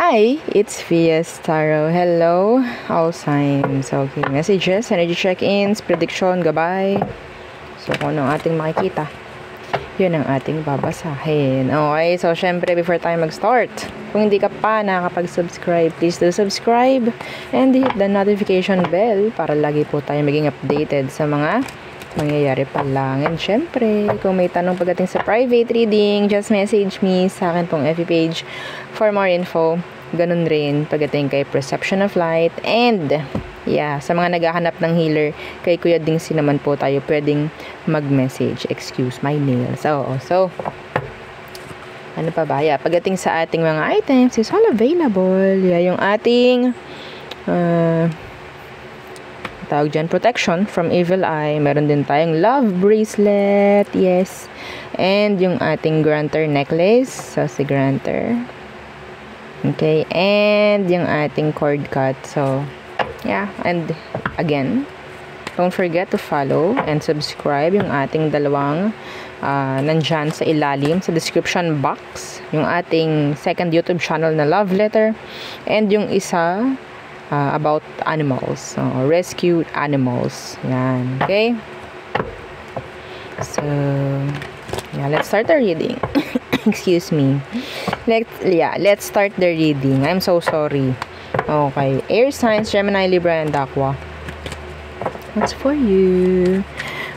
Hi, it's Vias Tarot. Hello, all signs. Okay, messages, energy check-ins, prediction, gabay. So, kung ano ating makikita, yun ang ating babasahin. Okay, so syempre, before tayo mag-start, kung hindi ka pa nakakapag-subscribe, please do subscribe and hit the notification bell para lagi po tayo maging updated sa mga mangyayari pa lang. And syempre, kung may tanong pagdating sa private reading, just message me sa akin pong FB page for more info. Ganun rin pagdating kay Perception of Light. And yeah, sa mga naghahanap ng healer, kay Kuya Dingsi naman po tayo pwedeng mag-message. Excuse my nails. So ano pa ba? Yeah, pagdating sa ating mga items is all available. Yeah, yung ating tawag dyan, protection from evil eye. Meron din tayong love bracelet. Yes. And yung ating granter necklace. So, si granter. Okay. And yung ating cord cut. So, yeah. And again, don't forget to follow and subscribe yung ating dalawang nandyan sa ilalim, sa description box. Yung ating second YouTube channel na Love Letter. And yung isa about animals, rescued animals. Yan, okay? So, yeah, let's start the reading. Excuse me. Let's start the reading. I'm so sorry. Okay, air signs, Gemini, Libra, and Aqua. What's for you?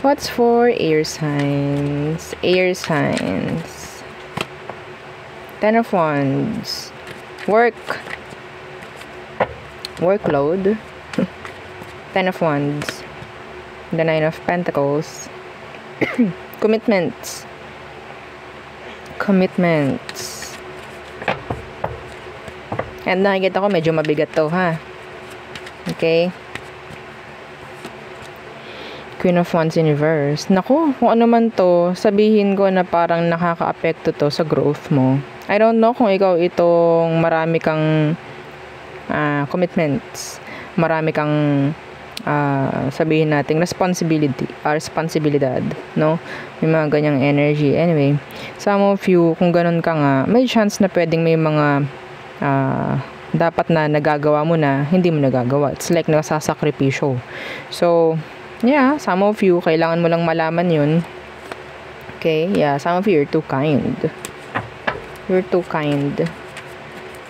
What's for air signs? Air signs. Ten of Wands. Workload. Ten of Wands. The Nine of Pentacles. Commitments. And nakikita ko medyo mabigat to, ha? Okay. Queen of Wands in reverse. Naku, kung ano man to, sabihin ko na parang nakaka-apekto to sa growth mo. I don't know kung ikaw itong marami kang commitments, marami kang sabihin nating responsibilidad, no? May mga ganyang energy. Anyway, some of you, kung ganun ka nga, may chance na pwedeng may mga dapat na nagagawa mo na hindi mo nagagawa. It's like nasasakripisyo. So, yeah, some of you, kailangan mo lang malaman yun. Okay, yeah, some of you, you're too kind. You're too kind.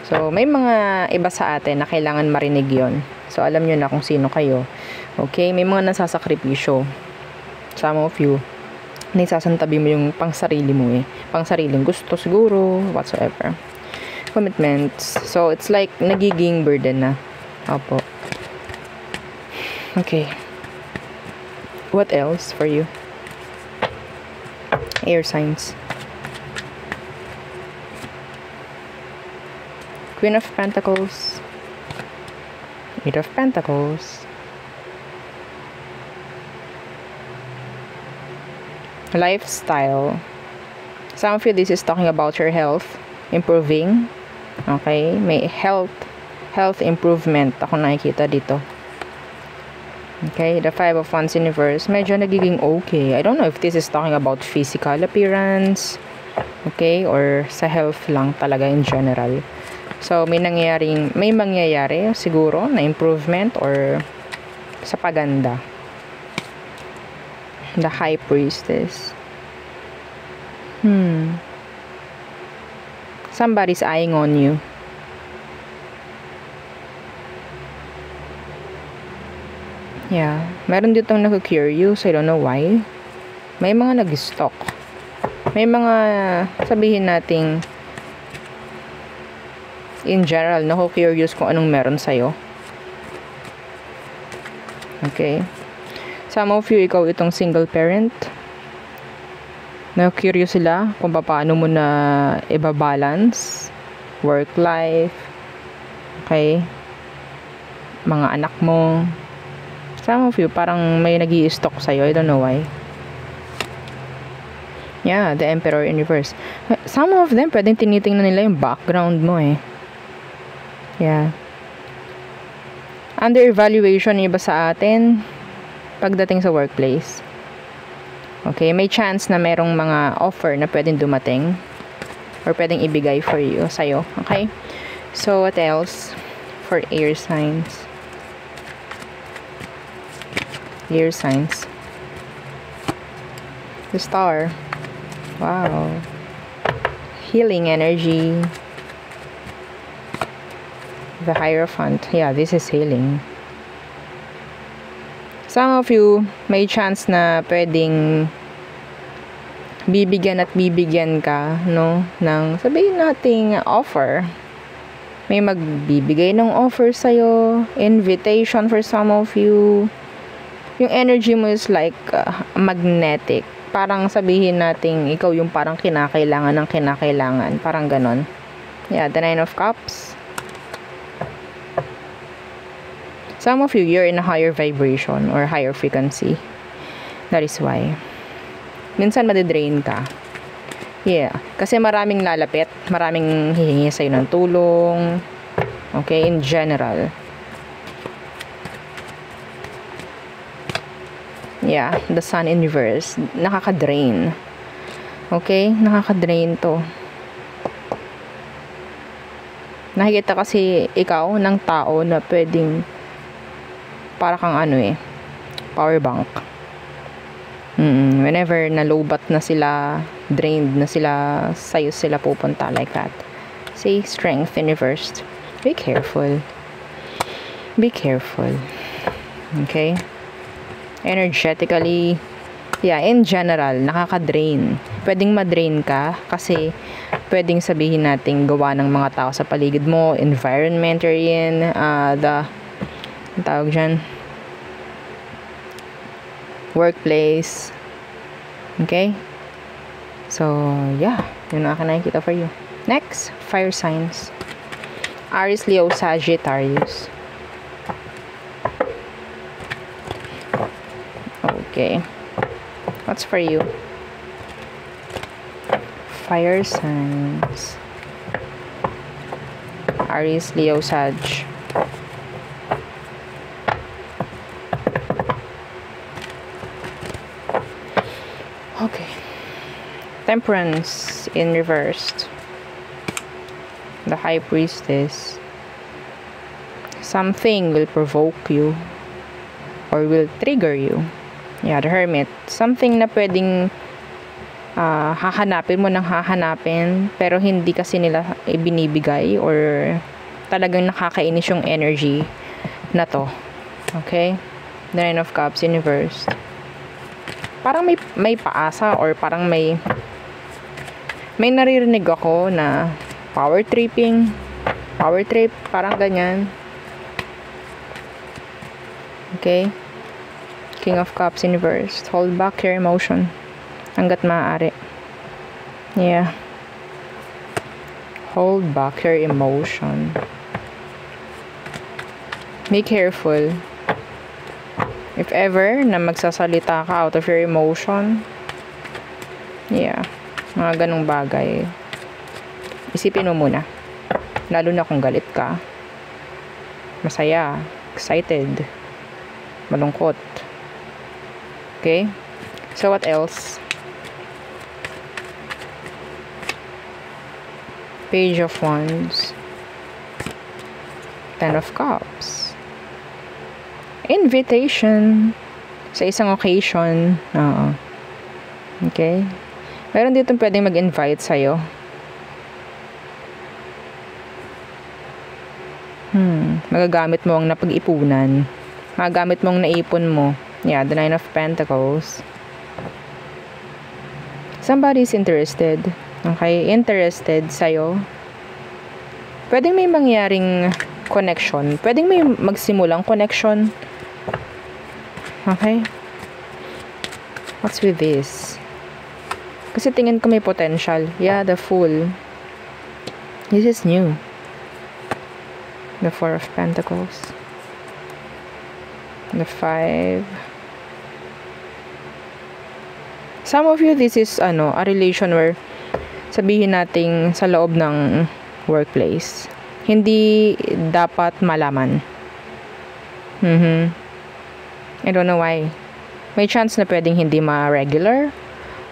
So, may mga iba sa atin na kailangan marinig yon. So, alam nyo na kung sino kayo. Okay? May mga nasasakripisyo. Some of you, naisasantabi mo yung pangsarili mo eh. Pangsariling gusto siguro, whatsoever. Commitments. So, it's like nagiging burden na. Opo. Okay. What else for you? Air signs. Queen of Pentacles, Eight of Pentacles, lifestyle. Some of you, this is talking about your health, improving. Okay, may health improvement ako nakikita dito. Okay, the Five of Wands in reverse, medyo nagiging okay. I don't know if this is talking about physical appearance, okay, or sa health lang talaga in general. So, may mangyayari siguro na improvement or sa paganda. The High Priestess. Somebody's eyeing on you. Yeah. Meron ditong nag-curious. I don't know why. May mga nag-stalk. May mga, sabihin nating in general, nako-curious kung anong meron sa'yo. Okay. Some of you, ikaw itong single parent. Nako-curious sila kung paano mo na ibabalance work life. Okay. Mga anak mo. Some of you, parang may nag-i-stalk sa'yo. I don't know why. Yeah, the Emperor in reverse. Some of them, pwedeng tinitingnan nila yung background mo eh. Yeah. Under evaluation iba sa atin pagdating sa workplace. Okay, may chance na merong mga offer na pwedeng dumating or pwedeng ibigay for you, sa'yo. Okay? So, what else for air signs? Air signs. The Star. Wow. Healing energy. The Hierophant. Yeah, this is healing. Some of you, may chance na pwedeng bibigyan at bibigyan ka, no? Ng, sabihin nating offer. May magbibigay ng offer sa'yo. Invitation for some of you. Yung energy mo is like magnetic. Parang sabihin nating ikaw yung parang kinakailangan ng kinakailangan. Parang ganon. Yeah, the Nine of Cups. Some of you, you're in a higher vibration or higher frequency. That is why. Minsan madidrain ka. Yeah. Kasi maraming lalapit. Maraming hihingi sa'yo ng tulong. Okay? In general. Yeah. The Sun in reverse. Nakaka-drain. Okay? Nakaka-drain to. Nakikita kasi ikaw ng tao na pwedeng para kang power bank. Whenever na-lowbat na sila, drained na sila, sa'yo sila pupunta like that. Say, strength in reverse. Be careful. Be careful. Okay? Energetically, yeah, in general, nakaka-drain. Pwedeng ma-drain ka kasi pwedeng sabihin natin gawa ng mga tao sa paligid mo, environment you're in, ang tawag dyan, workplace. Okay? So, yeah. Yun ang akin nakikita for you. Next, fire signs. Aries, Leo, Sagittarius. Okay. What's for you? Fire signs. Aries, Leo, Sag. Okay. Temperance in reversed. The High Priestess. Something will provoke you or will trigger you. Yeah, the Hermit. Something na pwedeng hahanapin mo ng hahanapin pero hindi kasi nila ibinibigay or talagang nakakainis yung energy na to. Okay? The Nine of Cups in reversed. Parang may paasa or parang may naririnig ako na power tripping, power trip, parang ganyan. Okay? King of Cups in reverse. Hold back your emotion hanggat maaari. Yeah. Hold back your emotion. Be careful. If ever na magsasalita ka out of your emotion, yeah, mga ganong bagay, isipin mo muna. Lalo na kung galit ka, masaya, excited, malungkot. Okay? So what else? Page of Wands. Ten of Cups. Invitation sa isang occasion. Okay? Meron dito pwedeng mag-invite sa'yo. Magagamit mo ang napag-ipunan. Magagamit mo ang naipon mo. Yeah, the Nine of Pentacles. Somebody's interested. Okay? Interested sa'yo. Pwedeng may mangyaring connection. Pwedeng may magsimulang connection. Okay? What's with this? Kasi tingin ko may potential. Yeah, the Fool. This is new. The Four of Pentacles. The Five. Some of you, this is a relation where sabihin nating sa loob ng workplace. Hindi dapat malaman. I don't know why. May chance na pwedeng hindi ma-regular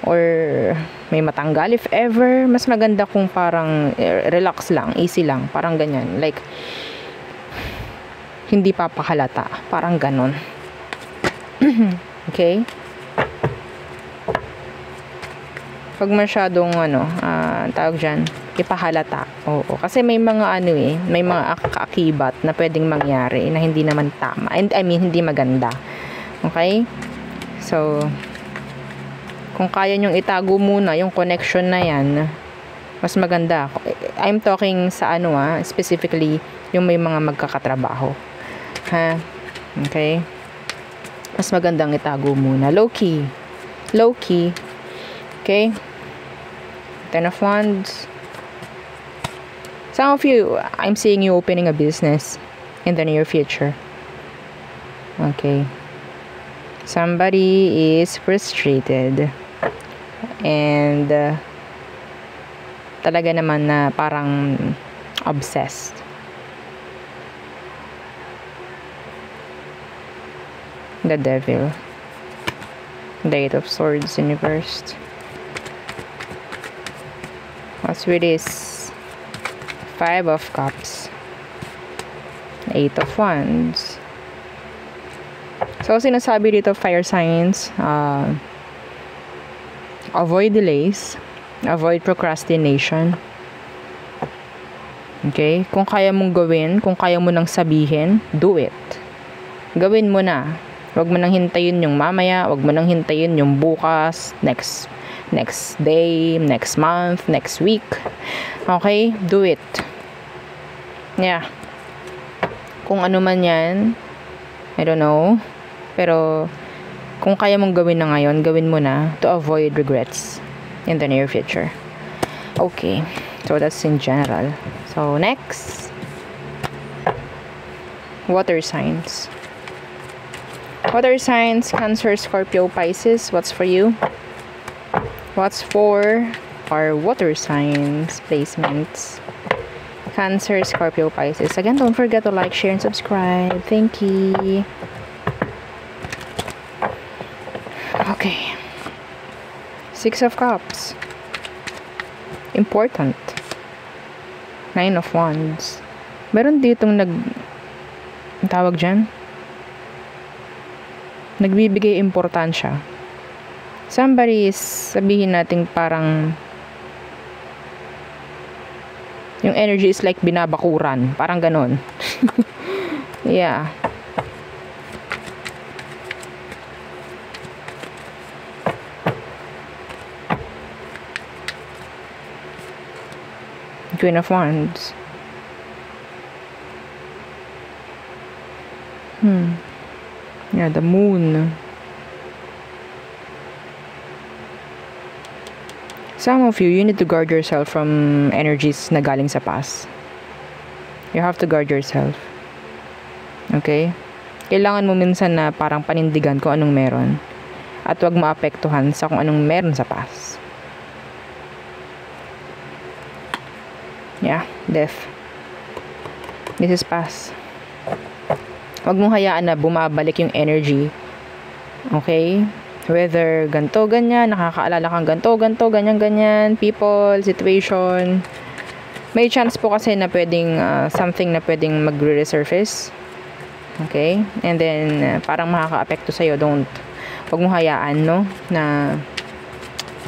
or may matanggal if ever. Mas maganda kung parang relax lang, easy lang, parang ganyan, like hindi papahalata, parang ganon. Okay, pag masyadong tawag dyan, ipahalata. Oo, kasi may mga may mga kaakibat na pwedeng mangyari na hindi naman tama, and I mean hindi maganda. Okay, so kung kaya nyong itago muna yung connection na yan, mas maganda. I'm talking sa specifically yung may mga magkakatrabaho, ha? Okay, mas magandang itago muna, low key. Okay, 10 of Wands. Some of you, I'm seeing you opening a business in the near future. Okay, somebody is frustrated and talaga naman na parang obsessed. The Devil, the Eight of Swords in reverse. What's with this? Five of Cups, Eight of Wands. So sinasabi dito, fire signs, avoid delays, avoid procrastination. Okay, kung kaya mong gawin, kung kaya mo nang sabihin, do it. Gawin mo na. Huwag mo nang hintayin yung mamaya, huwag mo nang hintayin yung bukas, next day, next month, next week. Okay, do it. Yeah, kung ano man yan, I don't know, pero kung kaya mong gawin na ngayon, gawin mo na to avoid regrets in the near future. Okay, so that's in general. So next, water signs. Water signs, Cancer, Scorpio, Pisces. What's for you? What's for our water signs placements? Cancer, Scorpio, Pisces. Again, don't forget to like, share, and subscribe. Thank you. Okay. Six of Cups. Important. Nine of Wands. Meron ditong tawag dyan? Nagbibigay importansya. Somebody is, sabihin natin parang yung energy is like binabakuran, parang ganon. Yeah, Queen of Wands. Yeah, the Moon. Some of you need to guard yourself from energies na galing sa past. You have to guard yourself. Okay? Kailangan mo minsan na parang panindigan kung anong meron. At huwag maapektuhan sa kung anong meron sa past. Yeah, Death. This is past. Huwag mong hayaan na bumabalik yung energy. Okay? Whether ganto, ganyan, nakakaalala kang ganto, ganyan, ganyan, people, situation. May chance po kasi na pwedeng something na pwedeng mag-resurface. Okay? And then, parang makaka-apekto sa'yo. Huwag mong hayaan, no? Na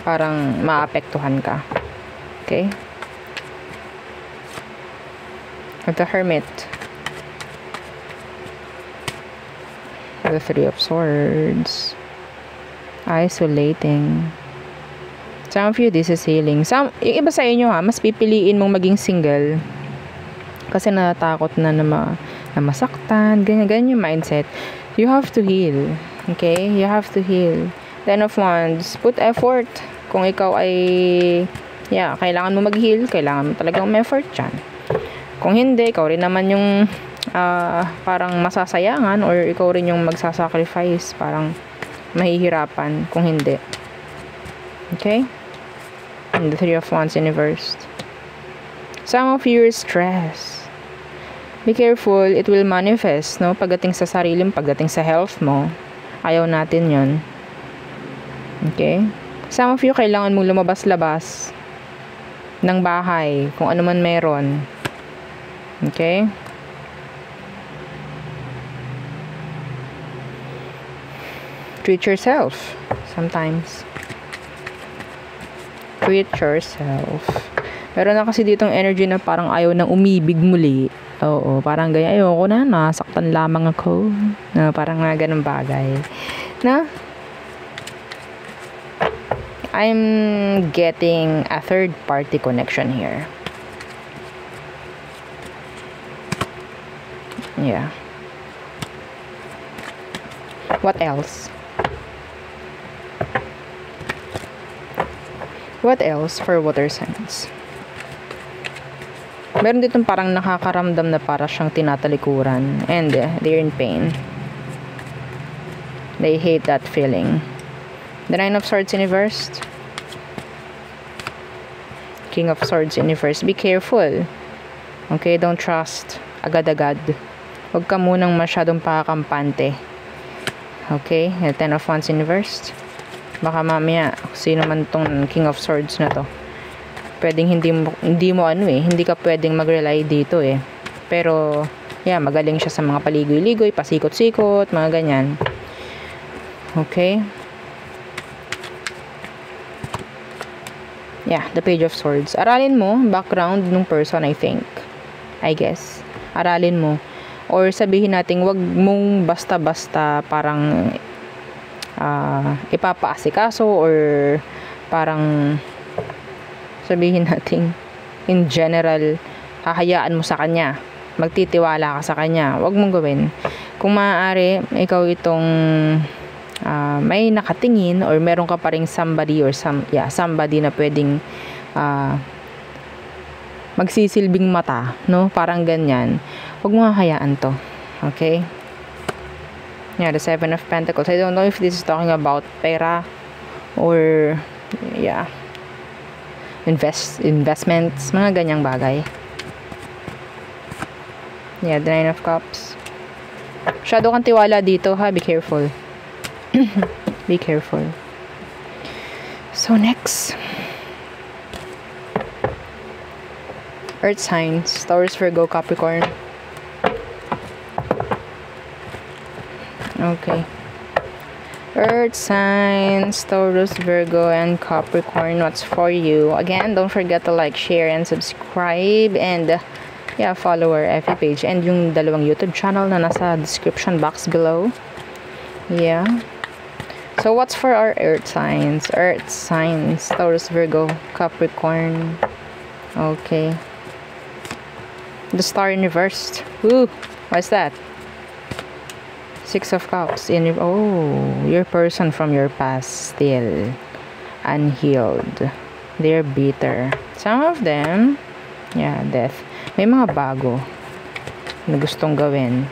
parang maapektuhan ka. Okay? At the Hermit. The Three of Swords. Isolating. Some of you, this is healing. Yung iba sa inyo mas pipiliin mong maging single kasi natatakot na masaktan, ganyan yung mindset. You have to heal. Okay? You have to heal. Ten of Wands, put effort. Kung ikaw ay kailangan mo mag-heal, kailangan mo talagang may effort dyan. Kung hindi, ikaw rin naman yung parang masasayangan or ikaw rin yung magsasacrifice, parang mahihirapan kung hindi. Okay? And the Three of Wands in reversed. Some of you are stressed. Be careful, it will manifest, no? Pagdating sa sarili mo, pagdating sa health mo. Ayaw natin yun. Okay? Some of you, kailangan mong lumabas-labas ng bahay, kung ano man meron. Okay? Treat yourself sometimes. Treat yourself. Meron na kasi ditong energy na parang ayaw nang umibig muli. Oo, parang ganyan. Ayoko na, nasaktan lamang ako. Na parang nga ganun bagay. Na? I'm getting a third party connection here. Yeah. What else? What else for water signs? Meron ditong parang nakakaramdam na para siyang tinatalikuran. And they're in pain. They hate that feeling. The Nine of Swords in reverse. King of Swords in reverse. Be careful. Okay, don't trust agad-agad. Huwag ka munang masyadong pakakampante. Okay, Ten of Wands in reverse. Baka mamaya, sino man tong King of Swords na to, pwedeng hindi mo hindi ka pwedeng mag-rely dito eh. Pero, yeah, magaling siya sa mga paligoy-ligoy, pasikot-sikot, mga ganyan. Okay? Yeah, the Page of Swords. Aralin mo, background ng person, I guess. Aralin mo. Or sabihin natin, wag mong basta-basta parang ipapaasikaso or parang sabihin natin in general, hahayaan mo sa kanya, magtitiwala ka sa kanya. Wag mong gawin. Kung maaari, ikaw itong may nakatingin or meron ka pa ring somebody or somebody na pwedeng magsisilbing mata, no? Parang ganyan. Huwag mo hahayaan to. Okay? Yeah, the Seven of Pentacles. I don't know if this is talking about pera or yeah, investments, mga ganyang bagay. Yeah, the Nine of Cups. Masyado kang tiwala dito, ha? Be careful. Be careful. So next, Earth signs, Taurus, Virgo, Capricorn. Okay. Earth signs, Taurus, Virgo, and Capricorn. What's for you? Again, don't forget to like, share, and subscribe. And yeah, follow our FB page. And yung dalawang YouTube channel na nasa description box below. Yeah. So what's for our Earth signs? Earth signs, Taurus, Virgo, Capricorn. Okay. The Star in reverse. Ooh, what's that? Six of Cups in your person from your past still unhealed. They're bitter. Some of them, yeah, death. May mga bago na gustong gawin.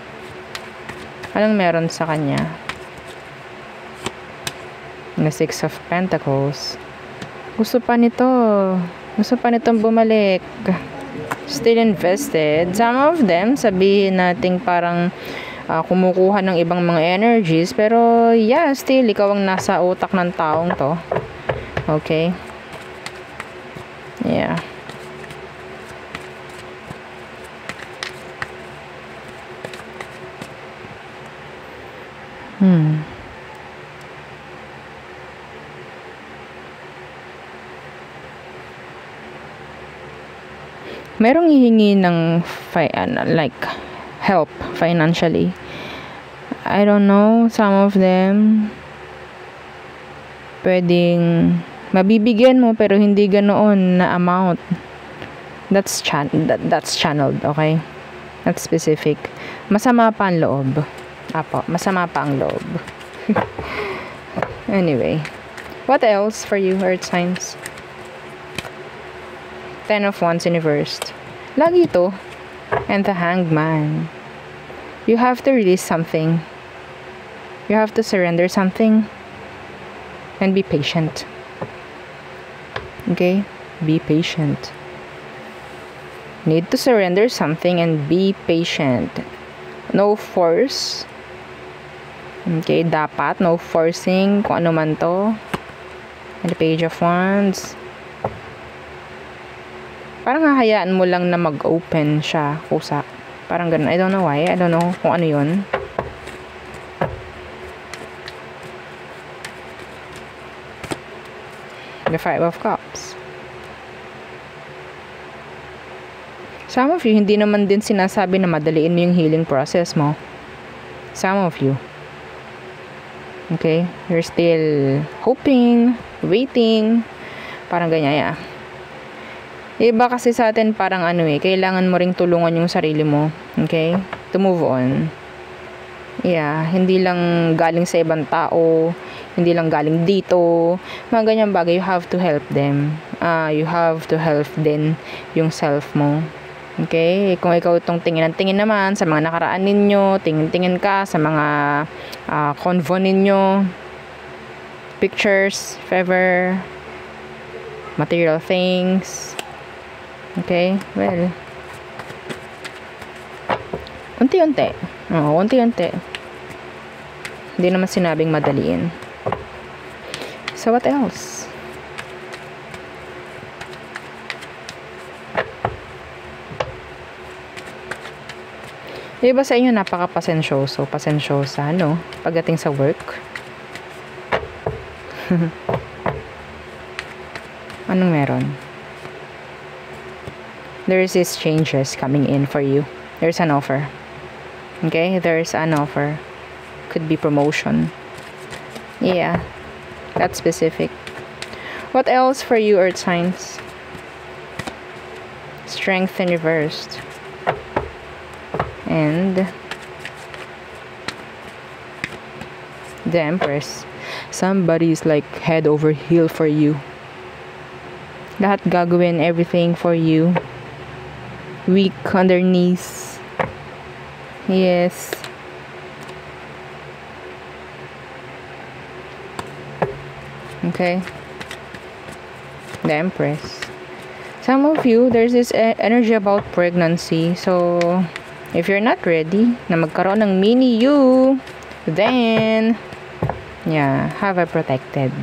Anong meron sa kanya? The Six of Pentacles. Gusto pa nitong bumalik. Still invested. Some of them, sabihin nating parang kumukuha ng ibang mga energies, pero yeah, still ikaw ang nasa utak ng taong to. Okay? Yeah. Merong hihingi ng like help financially. I don't know, some of them pwedeng mabibigyan mo pero hindi ganoon na amount. That's channeled, okay? That's specific. Masama pa ang loob. Apo, masama pa ang loob. Anyway, what else for you, Earth signs? Ten of Wands in reverse. Lagi ito. And the Hangman. You have to release something. You have to surrender something. And be patient. Okay? Be patient. Need to surrender something and be patient. No force. Okay? Dapat no forcing kung ano man to. And the Page of Wands. Parang hahayaan mo lang na mag-open siya, kusa. Parang ganun. I don't know why. I don't know kung ano yun. The Five of Cups. Some of you, hindi naman din sinasabi na madaliin mo yung healing process mo. Some of you. Okay? You're still hoping, waiting. Parang ganyan, yeah. Iba kasi sa atin parang kailangan mo ring tulungan yung sarili mo. Okay? To move on. Yeah, hindi lang galing sa ibang tao, hindi lang galing dito. Mga ganyang bagay, you have to help them. You have to help din yung self mo. Okay? Kung ikaw itong tingin naman sa mga nakaraan ninyo, tingin ka sa mga convo ninyo, pictures, if ever, material things. Okay? Well, unti-unti. Unti-unti. Hindi naman sinabing madaliin. So, what else? Yung iba sa inyo napaka-pasensyoso, pasensyosa, pagdating sa work. Anong meron? There's these changes coming in for you. There's an offer. Okay? There's an offer. Could be promotion. Yeah. That's specific. What else for you, Earth signs? Strength in reversed. And the Empress. Somebody's like head over heel for you. Lahat gagawin everything for you. Weak on their knees. Yes. Okay. The Empress. Some of you, there's this energy about pregnancy. So, if you're not ready na magkaroon ng mini you, then, yeah, have a protected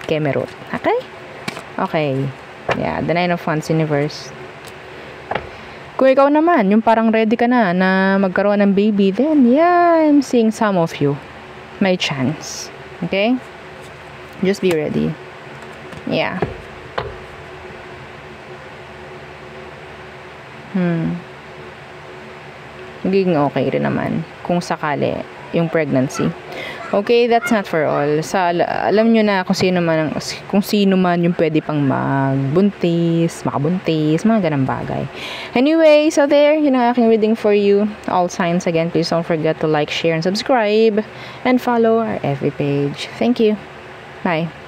Kemerut. Okay? Okay. Yeah, the Nine of Wands in reverse. Kung ikaw naman, yung parang ready ka na magkaroon ng baby, then, yeah, I'm seeing some of you. May chance. Okay? Just be ready. Yeah. Magiging okay rin naman kung sakali yung pregnancy. Okay, that's not for all. Alam nyo na kung sino man yung pwede pang makabuntis, mga ganang bagay. Anyway, so there, yun ang aking reading for you. All signs again, please don't forget to like, share, and subscribe, and follow our FB page. Thank you. Bye.